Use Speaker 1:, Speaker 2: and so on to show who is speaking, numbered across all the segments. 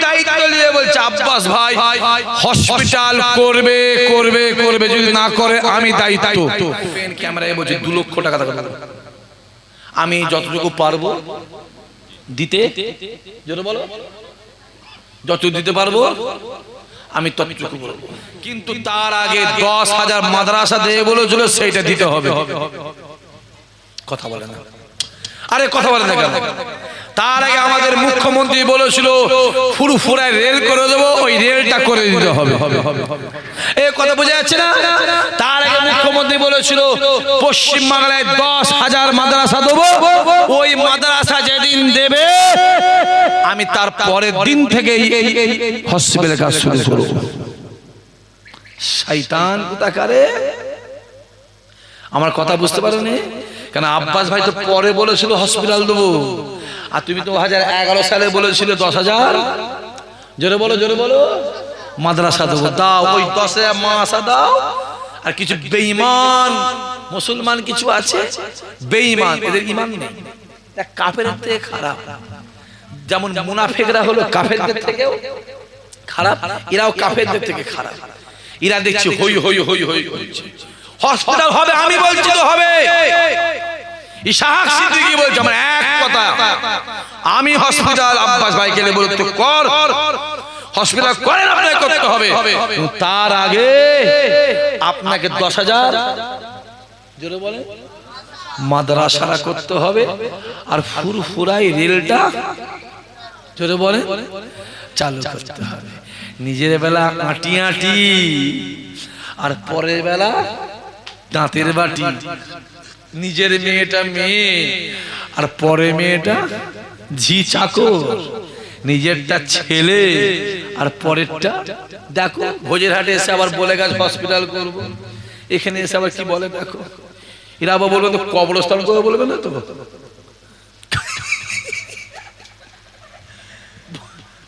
Speaker 1: দায়িত্ব নিয়ে বলছি আব্বাস ভাই হসপিটাল করবে করবে করবে, যদি না করে আমি দায়িত্ব। পেন ক্যামেরায় বলছি 2 লক্ষ টাকা আমি যতটুকু পারবো দিতে, জোরে বলো, যত দিতে পারবো আমি ততটুকু বলবো, কিন্তু তার আগে 10,000 মাদ্রাসা দেবে বলেছিল, সেইটা দিতে হবে। কথা বলে না, আরে কথা বলে না কেন? তার আগে আমাদের মুখ্যমন্ত্রী বলেছিল ফুরফুরায় রেল করে দেবো, ওই রেলটা করে দিতে হবে। এই কথা বোঝা যাচ্ছে না? তার আগে মুখ্যমন্ত্রী বলেছিল পশ্চিমবাংলায় 10,000 মাদ্রাসা দেবো, ওই মাদ্রাসা যেদিন দেবে আমি তার পরের দিন থেকে হসপিটালের কাজ শুরু করব। শয়তান কোথাকারে! আমার কথা বুঝতে পারোনি কেন? আব্বাস ভাই তো পরে বলেছিল হসপিটাল দেবো, আর তুমি তো 2011 সালে বলেছিলে 10,000, জোরে বলো জোরে বলো, মাদ্রাসা দেবো। দাও ওই 10,000 মাদ্রাসা দাও। আর কিছু বেঈমান মুসলমান কিছু আছে, বেঈমান, এদের ঈমান নেই, কাফেরদের থেকে খারাপ। যেমন মুনাফিকরা হলো কাফেরদের থেকেও খারাপ, এরাও কাফেরদের থেকে খারাপ। এরা দেখছি হই হই হই হই করছে, হসপিটাল হবে, আমি বলছি তো হবে। ইশাক সিদ্দিকী বলছে আমার এক কথা, আমি হসপিটাল আব্বাস ভাইকে বলতে কর, হসপিটাল করেন, আপনাকে করতে হবে। তার আগে আপনাকে 10,000 জোরে বলেন মাদ্রাসা করতে হবে, আর ফুরফুরাই রেলটা জোরে বলেন চালু করতে হবে। নিজের বেলা আটি আটি, আর পরের বেলা দাঁতের বাটি। নিজের মেয়েটা মেয়ে, আর পরের মেয়েটা ঝি চাকর। নিজেরটা ছেলে, আর পরেরটা দেখো ভোজেরহাটে এসে আবার বলে গেছে হসপিটাল করবো, এখানে এসে আবার কি বলে দেখো। এরা আবার বলবে তো কবরস্থান করবো, বলবে না তো?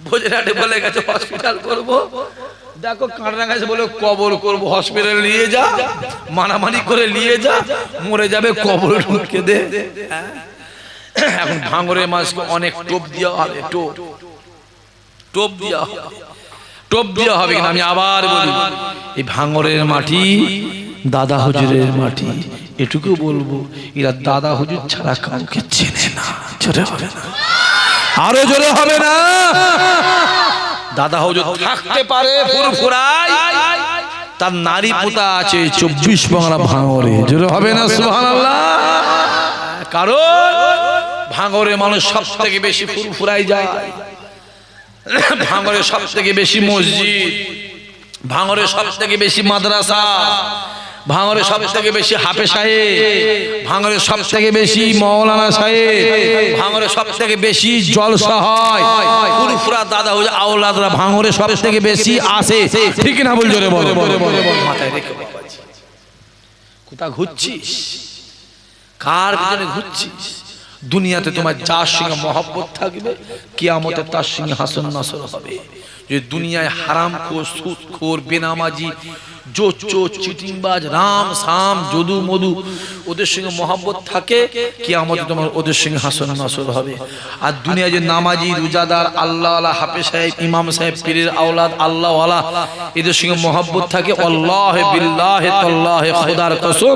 Speaker 1: ভোজেরহাটে বলে গেছে হসপিটাল করবো, দেখো কাঁড়রাঙ্গায় বলে কবর করবো, হসপিটাল নিয়ে যা, মানামানি করে নিয়ে যা, মরে যাবে কবরে ঢুকে দে। এখন ভাঙরের মাছকে অনেক টোপ দেওয়া হবে, টোপ দেওয়া হবে, টোপ দেওয়া হবে। আমি আবার বলি, এই ভাঙরের মাটি দাদা হুজুরের মাটি, এটুকু বলবো, এরা দাদা হুজুর ছাড়া কাউকে চেনে না। জোরে হবে না, আরো জোরে হবে না? দাদা হুজুর থাকতে পারে ফুরফুরায়, তার নারী পোতা আছে 24 বাংলা ভাঙরে। জোরে হবে না সুবহানাল্লাহ? কারণ ভাঙরে মানুষ সব থেকে বেশি ফুরফুরায় যায়, ভাঙরে সব থেকে বেশি মসজিদ, ভাঙরে সব থেকে বেশি মাদ্রাসা, ভাঙরে সব থেকে বেশি হাফেজ সাহেব, ভাঙরে সব থেকে বেশি মাওলানা সাহেব, ভাঙরে সব থেকে বেশি জলসা হয়। ফুরফুরা দাদা হুজুর আওলাদরা ভাঙরে সব থেকে বেশি আসে, ঠিক না? বল জোরে বলো। মাথায় রেখে বাবাজি, কোথা ঘুরছিস? কার পিছনে ঘুরছিস? দুনিয়াতে তোমার যার সঙ্গে মহব্বত থাকবে, কিয়ামতে তার সঙ্গে হাসন নাসর হবে। যে দুনিয়ায় হারামখোর, সুদখোর, বেনামাজি, জোচোর, চিটিংবাজ, রাম সাম, যদু মধু, ওদের সঙ্গে মহব্বত থাকে, কিয়ামতে তোমার ওদের সঙ্গে হাসন নাসর হবে। আর দুনিয়া যে নামাজি, রোজাদার, আল্লাহওয়ালা, হাফেজ সাহেব, ইমাম সাহেব, পীরের আওলাদ, আল্লাহওয়ালা, এদের সঙ্গে মহব্বত থাকে, আল্লাহ বিল্লাহে তাল্লাহে খোদার কসম,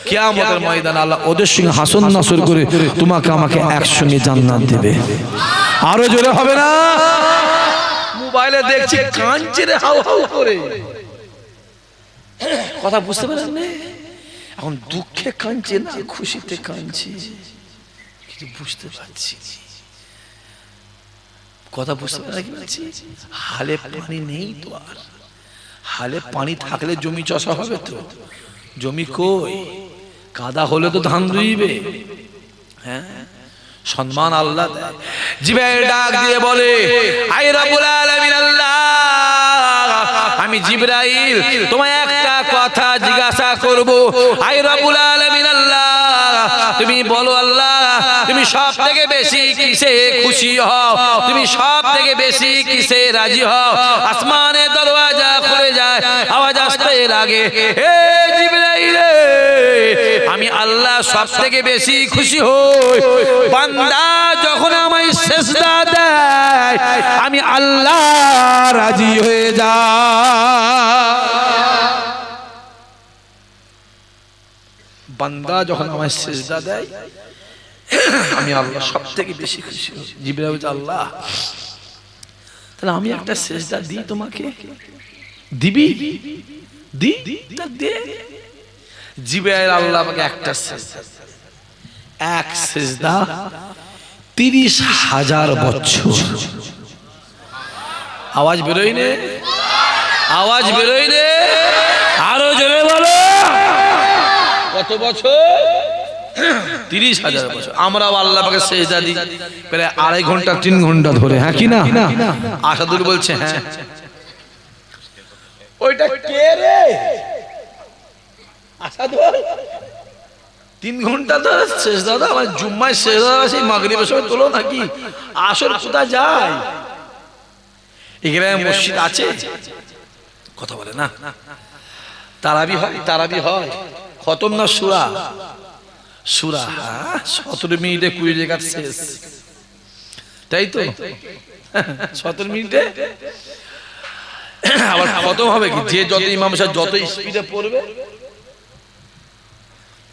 Speaker 1: কিয়ামতের ময়দানে আল্লাহ ওদের সঙ্গে হাসন নাসর করে তোমাকে আমাকে একসঙ্গে জান্নাত দেবে। আরো জোরে হবে না? মোবাইলে দেখছে কাঁদছে রে হাউ হাউ করে, কথা বুঝতে পারেন না? এখন দুঃখে কাঁদছে না খুশিতে কাঁদছে, কিছু বুঝতে পারছি, কথা বুঝতে পারছি। হালে পানি নেই তো, আর হালে পানি থাকলে জমি চাষা হবে তো? জমি কই? কাদা হলে তো ধান রুইবে। হ্যাঁ, সম্মান আল্লাহ দেয়। জিবরাইল ডাক দিয়ে বলে, আয় রব্বুল আলামিন আল্লাহ, আমি জিবরাইল তোমায় একটা কথা জিজ্ঞাসা করব। আয় রব্বুল আলামিন আল্লাহ, তুমি বলো আল্লাহ, তুমি সব থেকে বেশি কিসে খুশি হও? তুমি সব থেকে বেশি কিসে রাজি হও? আসমানে দরওয়াজা খুলে যায়, আওয়াজ আসতে লাগে, হে জিবরাইল, আমি আল্লাহ সব থেকে বেশি খুশি হই বান্দা যখন আমায় সিজদা দেয় আমি আল্লাহ রাজি হয়ে যাই। বান্দা যখন আমায় সিজদা দেয় আমি আল্লাহ সব থেকে বেশি খুশি হই। জিবরাইল বলছে আল্লাহ তাহলে আমি একটা সিজদা দিই তোমাকে, দিবি? দি দে। জিবরাইল আল্লাহ আমাকে একটা সিজদা, এক সিজদা 30,000 বছর। আওয়াজ বেরোয় নে, আওয়াজ বেরোয় নে, আরো জোরে বলো কত বছর? 30,000 বছর। আমরাও আল্লাহ পাকে সিজদা দিই প্রায় 2.5 ঘন্টা 3 ঘন্টা ধরে, হ্যাঁ কি না? আসাদুল বলছে হ্যাঁ। ওইটা কে রে আসাদুল? 3 ঘন্টা ধরে সিজদা দাও। আমার জুম্মায় সিজদা সেই মাগরিবের সময় তোলো নাকি? আসর কোথায় যায়? এখানে মসজিদ আছে, কথা বলে না। তারাবি হয়, তারাবি হয়, খতম না সূরা? সূরা 17 মিনিটে 20 রেকাত শেষ, তাই তো? 17 মিনিটে আবার খতম হবে কি? যে যত ইমাম সাহেব যত স্পিডে পড়বে,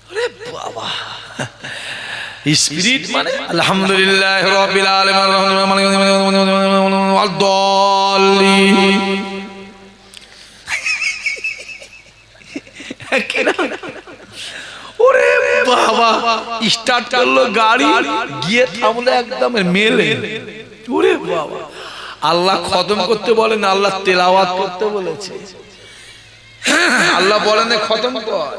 Speaker 1: আরে বাবা স্পিরিট মানে আলহামদুলিল্লাহ রাব্বিল আলামিন ওয়াদ-দাল্লিন। ওরে বাবা স্টার্ট করলো গাড়ি, গিয়ে থামলো একদম মেলে। ওরে বাবা আল্লাহ খতম করতে বলেন, আল্লাহ তেলাওয়াত করতে বলেছে। আল্লাহ বলেন খতম কর,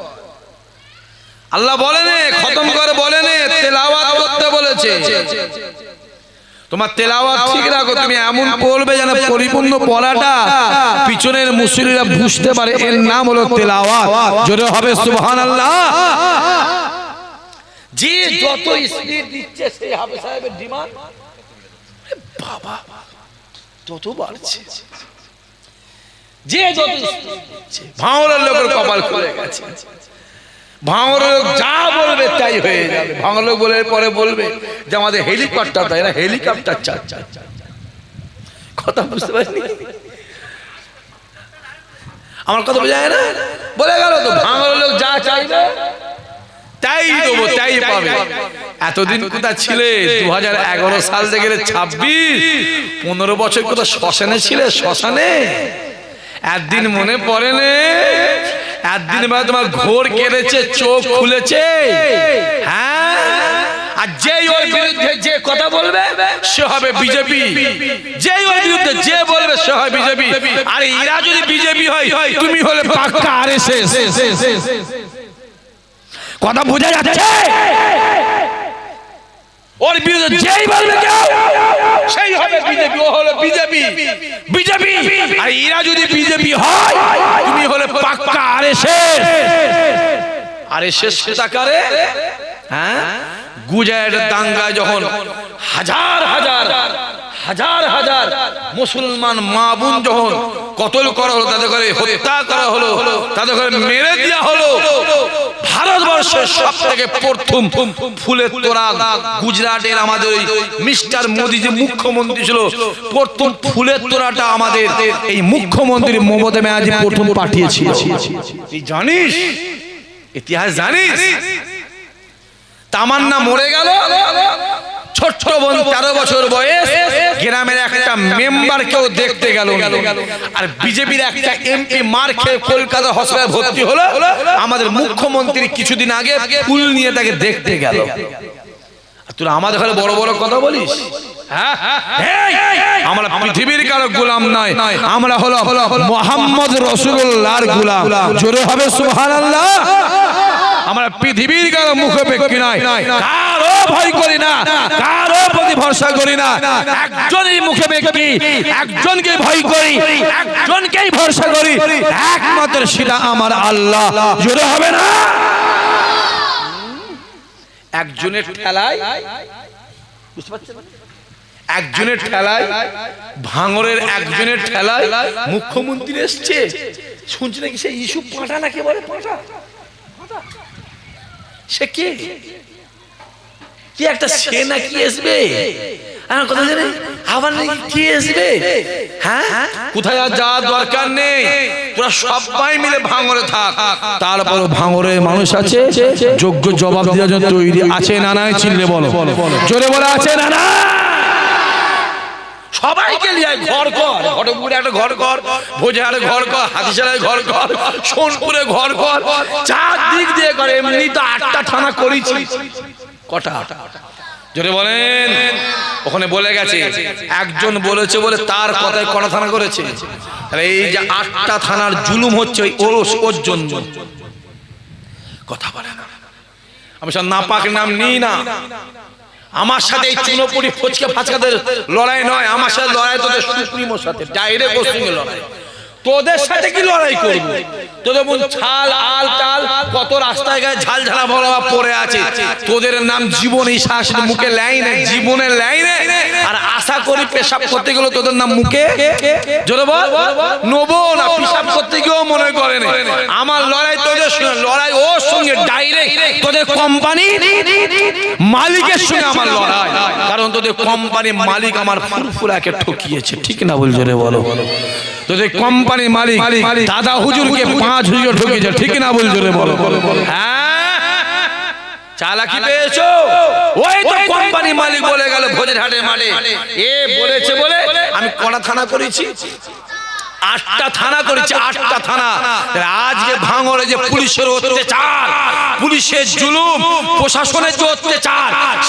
Speaker 1: আল্লাহ বলেন খতম করে, বলেন তেলাওয়াত করতে বলেছে। তোমার তেলাওয়াত ঠিক রাখো, তুমি এমন পড়বে যেন পরিপূর্ণ পড়াটা পিছনের মুসল্লিরা বুঝতে পারে, এর নাম হলো তেলাওয়াত। জোরে হবে সুবহানাল্লাহ। যে যত স্পিড দিচ্ছে সেই হাফেজ সাহেবের ডিমান্ড বাবা তত বাড়ছে। যে যত ভাঙড়ের লোকের কপাল খুলে গেছে, ভাঙড়ের লোক যা বলবে তাই হয়ে যাবে। ভাঙড়ের লোক বলে পরে বলবে যে আমাদের হেলিকপ্টার দেয় না, হেলিকপ্টার চাই। কথা বুঝতে পারিনি? আমার কথা বোঝা যায় না? বলে গেল তো ভাঙড়ের লোক যা চাইবে তাই দেবো, তাই পাবে। এতদিন কোথায় ছিলে? 2011 সাল থেকে 26 15 বছর কোথায় শ্মশানে ছিলে? শ্মশানে একদিন মনে পড়ে নে? একদিন বাদে তোমার ঘোর কেড়েছে, চোখ খুলেছে, হ্যাঁ? আর যেই ওর বিরুদ্ধে যে কথা বলবে সে হবে বিজেপি, যেই ওর বিরুদ্ধে যে বলবে সে হবে বিজেপি। আর এরা যদি বিজেপি হয় তুমি হলে পাক্কা আরএসএস। কথা বোঝা যাচ্ছে? ওর বিরুদ্ধে যেই বলবে কেউ সেই হবে বিজেপি, ও হলো বিজেপি, বিজেপি। আর এরা যদি বিজেপি হয় তুমি হলে পাক্কা আরএসএস। আরএসএস সেটা করে, হ্যাঁ? গুজরাটের দাঙ্গায় যখন হাজার হাজার হাজার হাজার মুসলমান মা বোন যখন কতল করা হলো, তাদের করে হত্যা করা হলো, তাদের করে মেরে দেওয়া হলো, ভারতবর্ষের সব থেকে প্রথম ফুলের তোড়া গুজরাটের আমাদের মিস্টার মোদি যে মুখ্যমন্ত্রী ছিল, প্রথম ফুলের তোড়াটা আমাদের এই মুখ্যমন্ত্রী মমতা ব্যানার্জি প্রথম পাঠিয়েছিল। তুই জানিস? ইতিহাস জানিস? তামান্না মরে গেল, ছোট্ট বোন 13 বছর বয়স, গ্রামের একটা মেম্বার কেউ দেখতে গেল, আর বিজেপির একটা এমপি মার খেয়ে কলকাতা হসপিটালে ভর্তি হলো। আমাদের মুখ্যমন্ত্রী কিছুদিন আগে ফুল নিয়ে তাকে দেখতে গেল। তুই আমাদের ঘরে বড় বড় কথা বলিস? আমরা পৃথিবীর কারো গোলাম নয়, আমরা হলো মুহাম্মদ রাসূলুল্লাহর গোলাম। জোরে হবে সুবহানাল্লাহ। আমরা পৃথিবীর কারো মুখাপেক্ষী নয়, কারো ভয় করি না, কারো প্রতি ভরসা করি না। একজনই মুখাপেক্ষী, একজনকে ভয় করি, একজনকেই ভরসা করি, একমাত্র সেটা আমার আল্লাহ। জোরে হবে না? একজনের ঠেলায়, বুঝতে পারছেন? একজনের ঠেলায়, ভাঙরের একজনের ঠেলায় মুখ্যমন্ত্রী এসছে। শুনছি নাকি সেই ইস্যু পাঁঠা, নাকি বলে পাঁঠা? সে কে? কি একটা সে না কি আসবে? আমার কথা জানে আবার নাকি কি আসবে? হ্যাঁ, কোথায় আর যাওয়ার দরকার নেই, তোরা সবাই মিলে ভাঙরে থাক। তারপর ভাঙরে মানুষ আছে যোগ্য জবাব দেওয়ার জন্য তৈরি আছে না নাই? চিল্লে বলো, জোরে বলে আছে না না? সবাইকে নিয়ে ঘর কর, ঘটকপুরে একটা ঘর কর, ভোজহাটে ঘর কর, হাতিশালায় ঘর কর, সোনপুরে ঘর কর, চারদিক দিয়ে করে। এমনি তো 8টা থানা করেছি, কটা? জোরে বলেন। ওখানে বলে গেছে, একজন বলেছে বলে তার কথায় কটা থানা করেছে? তাহলে এই যে 8টা থানার জুলুম হচ্ছে ওর জন্য। কথা বলে না, আমি সব নাপাক নাম নিই না। আমার সাথে এই চুনোপুরি ফচকে ফাচকাদের লড়াই নয়, আমার সাথে লড়াই তোদের সুপ্রিমোর সাথে, ডাইরেক্ট ওর সঙ্গে লড়াই। তোদের সাথে কি লড়াই করবো? তোদের মন ছাল আল টাল কত রাস্তায় গায়ে ঝাল ঝালা বলা পড়ে আছে, তোদের নাম জীবন এই শ্বাস মুখে লাইনে, জীবনের লাইনে। আর আশা করি পেশাব করতে গেলে তোদের নাম মুখে জোরে বল নেবো না, পেশাব করতে গিয়েও মনে করে না। আমার লড়াই তোদের সঙ্গে, লড়াই ওর সঙ্গে ডাইরেক্ট, তোদের কোম্পানি মালিকের সঙ্গে আমার লড়াই। কারণ তোদের কোম্পানি মালিক আমার ফুরফুরাকে ঠকিয়েছে, ঠিক না বল? জোরে বলো। তোদের কোম্পানি মালিক দাদা হুজুরকে 5 হুজুর ঠকিয়েছে, ঠিক না বল? জোরে বলো। হ্যাঁ, চালাকি পেয়েছো? ওই তো কোম্পানি মালিক বলে গেল ভোজেরহাটের মাঠে, এ বলেছে বলে আমি কটা থানা করেছি? 8টা থানা করেছি, 8টা থানা। আজকে ভাঙড়ে যে পুলিশের অত্যাচার, পুলিশের জুলুম, প্রশাসনের যে অত্যাচার,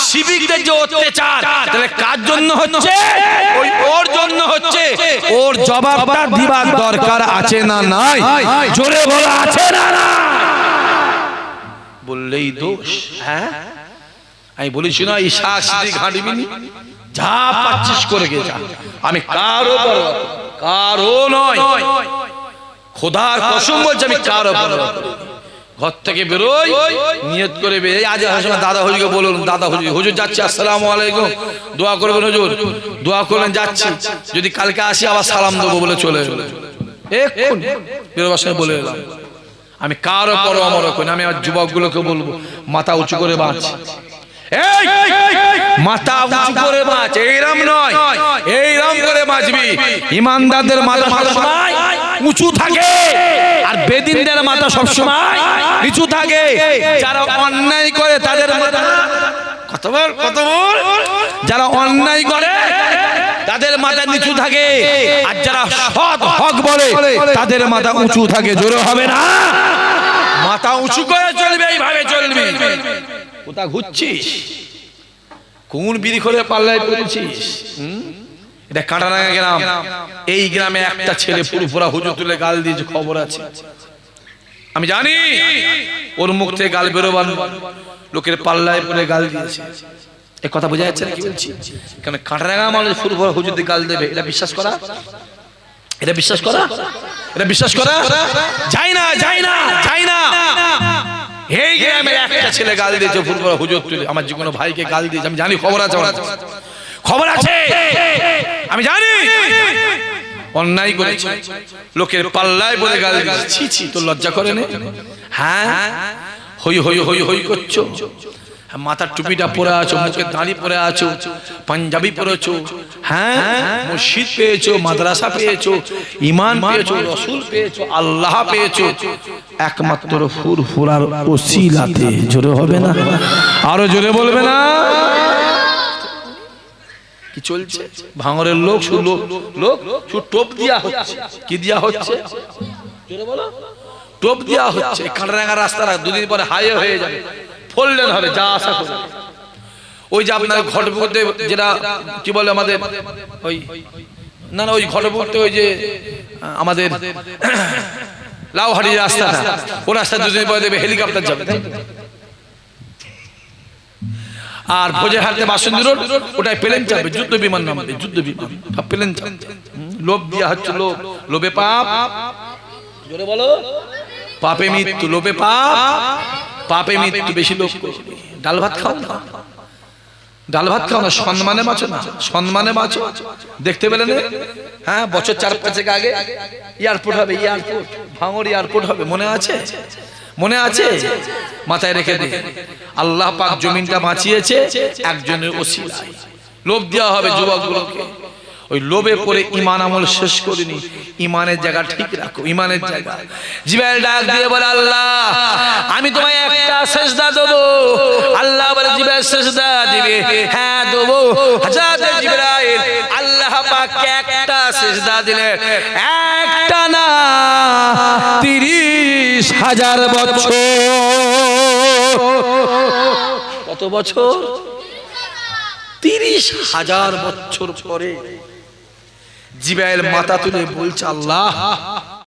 Speaker 1: সিভিকদের যে অত্যাচার, তাহলে কার জন্য হচ্ছে? ওই ওর জন্য হচ্ছে। ওর জবাবটা দিবার দরকার আছে না নাই? জোরে বলা আছে না না? বললেই দোষ। হ্যাঁ, আমি বলেছি না এই শাস্তি ঘাঁটবি নি, যা পাচ্ছিস করে গে যা। আমি কারো বড়, কারো নয়, খোদার কসম বলছি আমি কারো বড়। ঘর থেকে বেরোই নিয়ত করে বেরোই। আজ দাদা হুজুরকে বলুন, দাদা হুজুর যাচ্ছি, আসসালামু আলাইকুম, দোয়া করবেন হুজুর, দোয়া করলেন, যাচ্ছি, যদি কালকে আসি আবার সালাম দেবো বলে চলে এলো। এখন বেরোবার সময় বলে এলাম আমি কারো বড় আমার করি। আমি আমার যুবকগুলোকে বলবো মাথা উঁচু করে বাঁচ, মাথা উঁচু করে বাঁচ, এইরকম নয়, এইরকম করে বাঁচবি। ইমানদারদের মাথা সবসময় উঁচু থাকে আর বেদিনদের মাথা সবসময় নিচু থাকে। যারা অন্যায় করে তাদের মাথা কত বল, কত বল, যারা অন্যায় করে তাদের মাথা নিচু থাকে, আর যারা সৎ হক বলে তাদের মাথা উঁচু থাকে। জোরে হবে না? মাথা উঁচু করে চলবে, এইভাবে চলবি। কোথা ঘুরছিস? কোন বিড়ি করে পাল্লায় পড়েছিস? এটা কাঁটারাঙ্গা গ্রাম। এই গ্রামে একটা ছেলে পুরোপুরা হুজুর তুলে গাল দিয়েছে, খবর আছে, আমি জানি। ওর মুখ থেকে গাল বেরোবার লোকের পাল্লায় পড়ে গাল দিয়েছে। এই কথা বোঝা যাচ্ছে না কি বলছি? কারণ কাঁটারাঙ্গা মানুষ পুরোপুরা হুজুর দিয়ে গাল দেবে, এটা বিশ্বাস করা, এটা বিশ্বাস করা, এটা বিশ্বাস করা যায় না, যায় না, যায় না। এই গ্রামের একটা ছেলে গাল দিয়েছে ফুলপুরা হুজুর তুলে, আমার যে কোনো ভাইকে গাল দিয়েছে, আমি জানি, খবর আছে, খবর আছে, আমি জানি। অন্যায় করেছে, লোকের পাল্লায় বলে গাল দিয়েছে। ছি ছি, তোর লজ্জা করে না? হ্যাঁ, হই হই হই হই করছো, মাথার টুপিটা পরে আছো, মুখে দাড়ি পরে আছো, পাঞ্জাবি পরেছো, হ্যাঁ, মসজিদ পেয়েছো, মাদ্রাসা পেয়েছো, ঈমান পেয়েছো, রাসূল পেয়েছো, আল্লাহ পেয়েছো, একমাত্র ফুরফুরার ওসিলাতে। জোরে হবে না? আরো জোরে বলবে না? কি চলছে ভাঙরের লোক? লোক লোক টোপ দিয়া হচ্ছে। কি দিয়া হচ্ছে? জোরে বলো। টোপ দিয়া হচ্ছে। কাঁটারাঙ্গা রাস্তাটা দুদিন পরে হাইওয়ে হয়ে যাবে, ফোল্ডেন হবে, যা আশা করে। ওই যে আপনার ঘটপুকুরতে যেটা কি বলে আমাদের ওই, না না, ওই ঘটপুকুরতে ওই যে আমাদের লাউহাটি রাস্তাটা, ও রাস্তা দুদিন পরে দেবে হেলিকপ্টার যাবে। আর ভোজেরহাটে বাসন্তী রোড, ওটাই প্লেন যাবে, যুদ্ধ বিমান নামবে, যুদ্ধ বিমান, প্লেন যাবে। লোভ দিয়া হচ্ছে, লোভ, লোভে পাপ। জোরে বলো। পাপে মৃত্যু, লোভে পাপ, পাপে মৃত্যু। বেশি লোভ করবে। ডাল ভাত খাও না, ডাল ভাত খাও না, সম্মানে বাঁচো না, সম্মানে বাঁচো। দেখতে পেলে না? হ্যাঁ, বছর 4-5 আগে এয়ারপোর্ট হবে, এয়ারপোর্ট, ভাঙড় এয়ারপোর্ট হবে, মনে আছে? মনে আছে? মাথায় রেখে দে, আল্লাহ পাক জমিনটা বাঁচিয়েছে একজনের ওসিলায়। লোভ দেওয়া হবে যুবকগুলোকে, ওই লোভে পড়ে ইমান আমল শেষ করিনি। ইমানের জায়গা ঠিক রাখো, ইমানের জায়গা। জিবরাইল ডাক দিয়ে বলে, আল্লাহ আমি তোমায় একটা সেজদা দেবো। আল্লাহ বলে, জিবরাইল সেজদা দিবে? হ্যাঁ দেবো। হযরত জিবরাইল আল্লাহ পাককে একটা সেজদা দিলে, একটা না 30,000 বছর। কত বছর? 30,000 বছর পরে জিবরাইল মাথা তুলে বলছে, আল্লাহ